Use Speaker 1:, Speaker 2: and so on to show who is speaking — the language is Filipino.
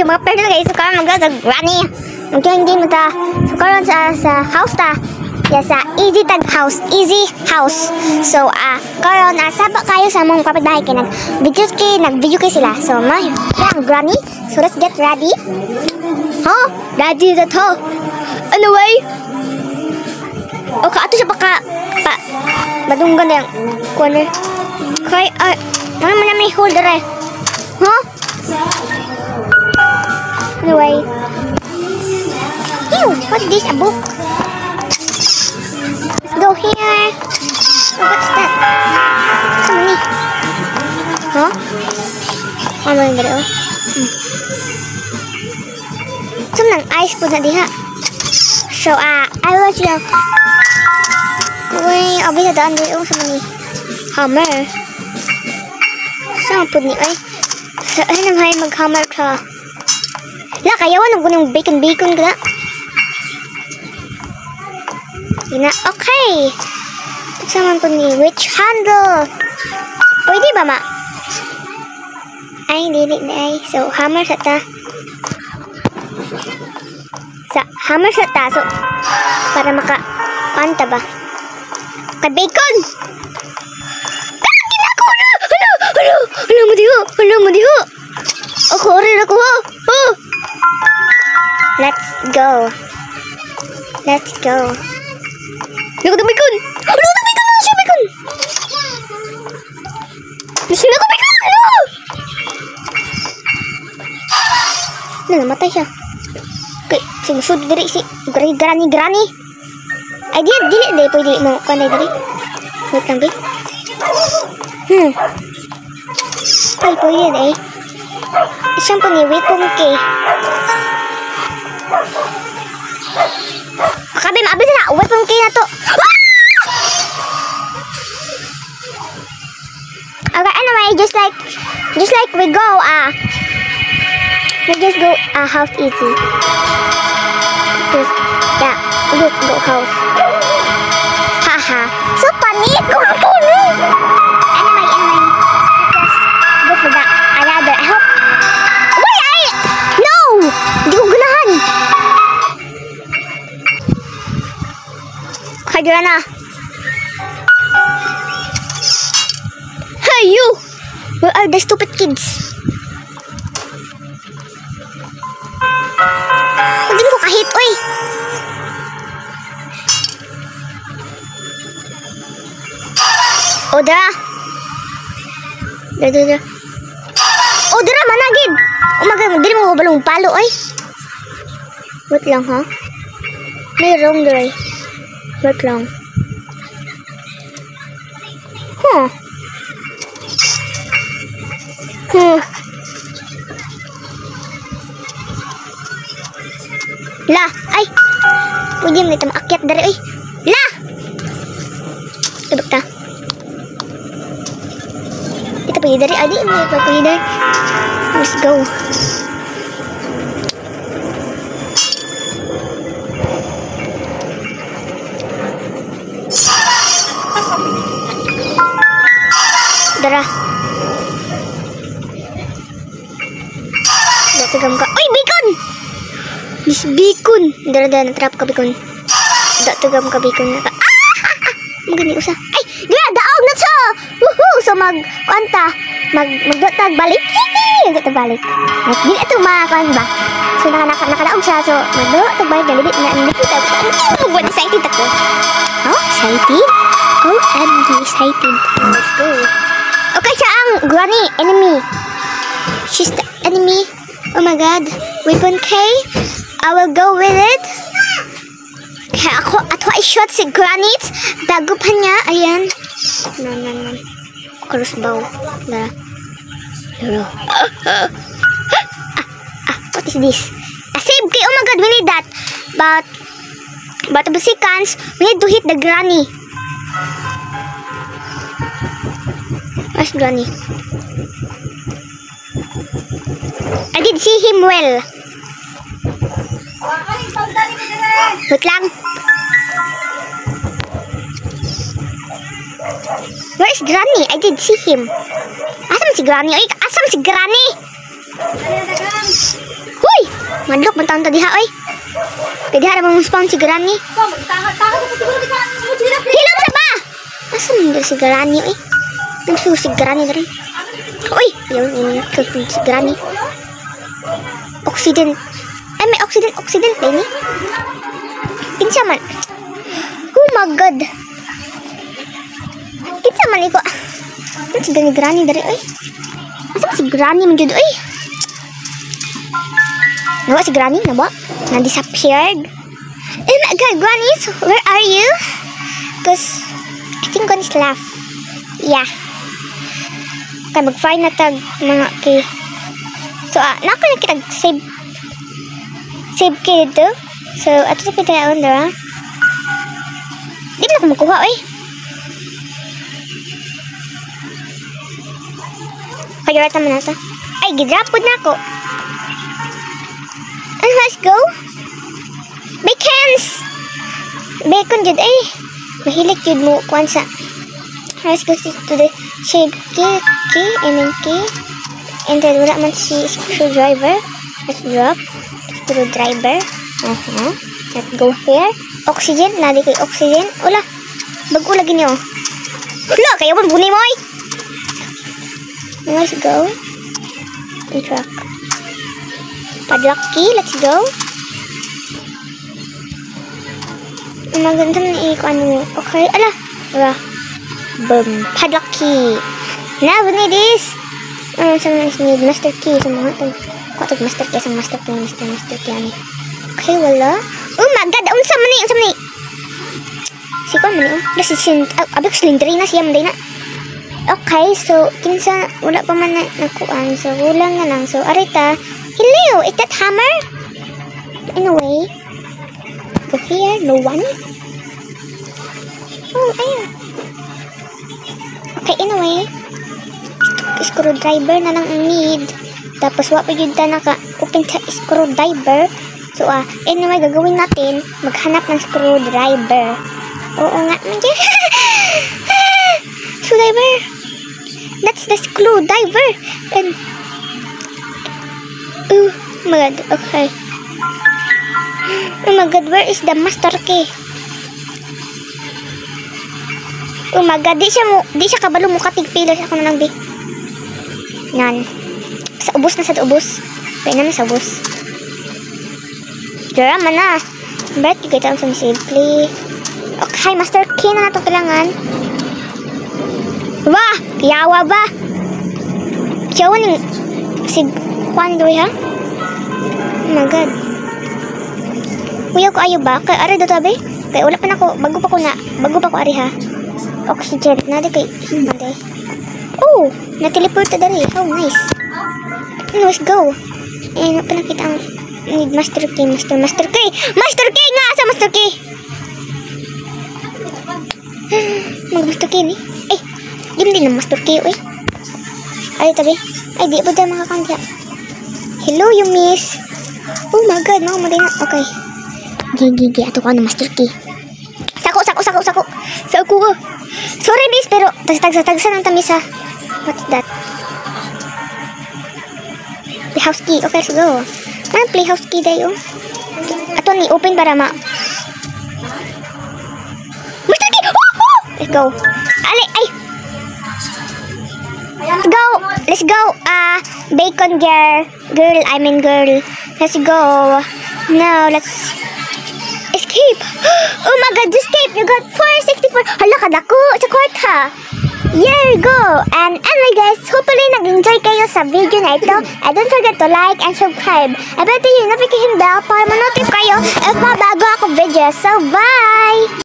Speaker 1: yung mga person guys. So karon magla sa granny. Mag-join game ta. So karon sa house ta. Ya sa easy tag house, easy house. So karon saba kayo sa mong kapitbahay kay nag-video kay sila. So ang granny. So let's get ready. Huh? Ready that ho. Anyway. Okay, ato siya badunggan yung corner. Kay mana may holder eh. Huh? Anyway. Ew, what's this? A book? Let's go here. Oh, what's that? Somebody. Huh? Ano yung gari oh? Some nang ice po na diha. So, I watch yung uy, abis na daan din yung sama ni hammer. Saan po ni ay? So, ay nang hay mag-hammer ka. La, kayawan ang kunang bacon ka na. Yun na, okay. Saan po ni witch handle. Pwede ba ma? Ay, hindi ay. So, hammer sa ta. Hammer sa taso para maka-panta ba? Kay bacon! Kagin ako! Hala mo diho! Ako rin ako ha! Oh. Let's go! Lago ng bacon! Siya bacon! Gusto na ko bacon! Namatay siya. Singusod diri si granny. Ay dili pwede mo kanay diri. Wait lang, babe. Ay pwede eh. Isang po ni weapon kay. Kabe maabis na weapon kay na to. Okay, anyway, just like we go we just go house easy. We just go house. Haha. So funny. Anyway. Just go for that. Another. I hope. Wait, no! Hindi ko ganahan. Kaya na. Hey, you! Where are the stupid kids? Hindi ko kahit, oy. Dara. Dara, managid. Dili mo balong palo, oy. Wait lang, ha? May wrong dara. Wait lang. La, ay. Pwede mo nito maakyat dari, oy. La! Tubak ta. Ito pwede dari, adi. Pwede dari. Let's go. Dara. Datigam ka. Uy, bacon! This bacon. Dara, natrap ka bacon. Datigam ka bacon. Magani usa. Ay, dira, daog na siya. Woohoo! So, magdotag balik. Magdotag balik. Di ito makakuan ba? So, nakadaog siya. So, magdotag balik. Nalibit na. Magbuwan, excited ako. Oh, excited? OMG, excited. Let's go. Okay, siya ang granny, enemy. She's the enemy. Oh my god. Weapon K. I will go with it. Kaya ako, ato ay shot si granny. Dagupan niya. Ayan. No. Crossbow. Dara. What is this? Save kay. Oh my god, we need that. But the seconds, we need to hit the granny. Where's granny? I did see him well. Wait lang. Where is granny? I did see him. Asam si granny? Ay, asam si granny? Madlok man taon ta diha oy. Kay diha ra mo spawn si Granny. Hilom sa ba? Asa man si Granny oy? Nagsusi si Granny na rin. Uy, yun si Granny. Oxidant. Ay, may oxidant din eh. Kinsa man. Oh my god. Kinsa man iko. Ano si Granny dari oy? Asa si Granny man jud oy? Nawa si Granny, nawa? Na-disappeared? Oh my god, Granny, where are you? Cause, I think Granny's left. Yeah. Kaya mag-find na tag mga key. So, nako na kita save key dito. So, ato sa pitayaon dara. Di na ako makuha, oy. Kaya rata man nata. Ay, gidrapod na ako. Let's go. Bacons! Bacon jud ay. Mahilig jud mo kuan sa. Let's go to the shade key. And then wala man si screwdriver. Let's drop. Screwdriver. Let's go here. Oxygen. Nadi kay oxygen. Wala. Bago lagi niyo. Wala. Kaya mo bunay mo ay. Let's go. And truck. Padlock key. Let's go. Maganda na i-kuan mo. Okay. Ala. Wala. Boom. Padlock key. Now we need this. Sometimes need master key. Sa mga ito. Kung master key. Master key. Ani. Okay, wala. Oh my god. Unsa man ni. Si kuan man ni. Abik silindrina siya man na. Okay, so kinsa wala pa man na nakuan. So kulang na lang. So arita. Hello, is that hammer? Anyway. Go here. No one. Oh, ayun. Okay, anyway. Screwdriver na lang ang need. Tapos wapa yun ta naka-open sa screwdriver. So, anyway, gagawin natin. Maghanap ng screwdriver. Oo nga. Screwdriver. That's the screwdriver. And, oh my god. Okay. Oh my god, where is the master key? Oh my god, di siya kabalo mo katigpilos ako na lang di. Yan. Sa ubos na sa ubos. Kaya naman sa ubos. Dara man na. Bet kita sa simply. Okay, master key na nato kailangan. Wah, yawa ba? Kiyawa ning si Juan doy ha? Oh my god. Kuya ko ayo ba? Kay ari daw tabi? Kay wala pa nako bago pa ko ari ha. Oxygen na di kay Monday. Oh, na-teleport na dali. Oh, nice. Let's go. Eh, pa nakita ang need master key. Master key nga! Asa master key? Mag-master key ni. Eh, yun din ang master key, eh. Ay, tabi. Ay, di ba dyan makakangkya? Hello, you miss. Oh my god, makamatay na. Okay. Gigi, ato ko na master key. Sako. Sorry, miss, pero tagsa ng tamis ha. What's that? Playhouse key. Okay, let's go. Anong playhouse key dayo? Ato ni, open para ma... Master key! Oh! Let's go. Ay! Let's go. Bacon girl. Let's go. Now, let's... Escape! Oh my god, escape! You got 464! Hala ka dako! Sa kwarta! Here you go! And anyway guys, hopefully nag-enjoy kayo sa video na ito. And don't forget to like and subscribe. And pwede yung notification bell para ma-notify kayo if mabago ako video. So, bye!